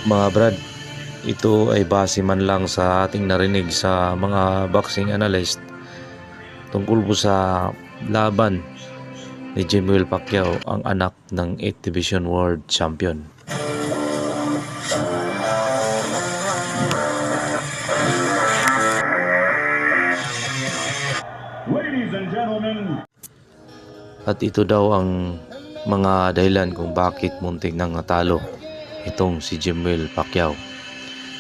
Mga brad, ito ay base man lang sa ating narinig sa mga boxing analyst tungkol po sa laban ni Jimwell Pacquiao, ang anak ng 8th Division World Champion. Ladies and gentlemen, At ito daw ang mga dahilan kung bakit muntik nang natalo itong si Jimwell Pacquiao.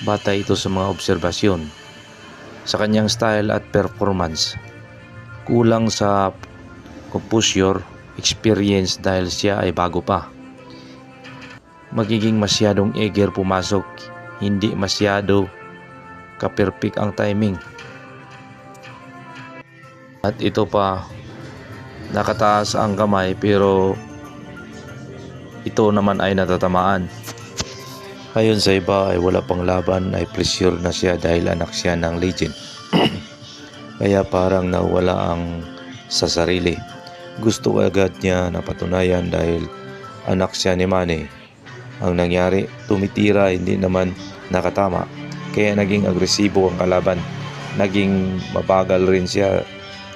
Batay ito sa mga obserbasyon sa kanyang style at performance. Kulang sa composure, experience dahil siya ay bago pa. Magiging masyadong eager pumasok, hindi masyado ka-perfect ang timing. At ito pa, nakataas ang kamay pero ito naman ay natatamaan. Ayon sa iba ay wala pang laban, ay pressure na siya dahil anak siya ng legend. Kaya parang nawala ang sa sarili. Gusto agad niya napatunayan dahil anak siya ni Manny. Ang nangyari, tumitira, hindi naman nakatama. Kaya naging agresibo ang kalaban. Naging mabagal rin siya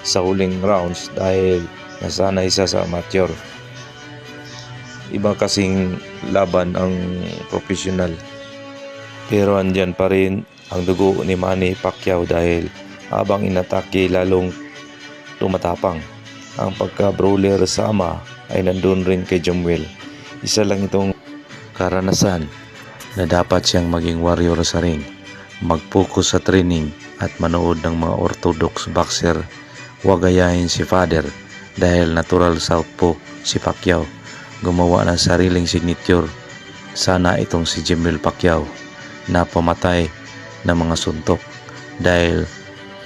sa huling rounds dahil nasanay siya sa amateur. Iba kasing laban ang professional. Pero andyan pa rin ang dugo ni Manny Pacquiao dahil habang inatake lalong tumatapang. Ang pagka-brawler sa ama ay nandun rin kay Jimwell. Isa lang itong karanasan na dapat siyang maging warrior sa ring, mag-focus sa training at manood ng mga orthodox boxer. Huwag gayahin si father dahil natural southpaw si Pacquiao. Gumawa ng sariling signature. Sana itong si Jimwell Pacquiao na pamatay ng mga suntok dahil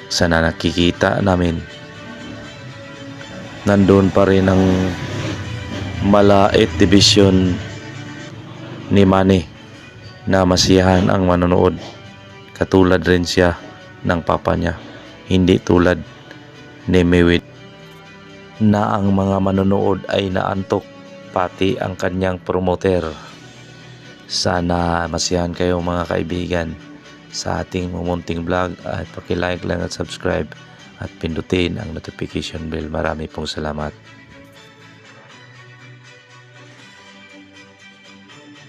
sana nakikita namin nandun pa rin ang mala 8th division ni Manny na masiyahan ang manonood. Katulad rin siya ng papa niya, hindi tulad ni Mayweather na ang mga manonood ay naantok, pati ang kanyang promoter. Sana masiyahan kayo mga kaibigan sa ating mumunting vlog at paki-like lang at subscribe at pindutin ang notification bell. Marami pong salamat.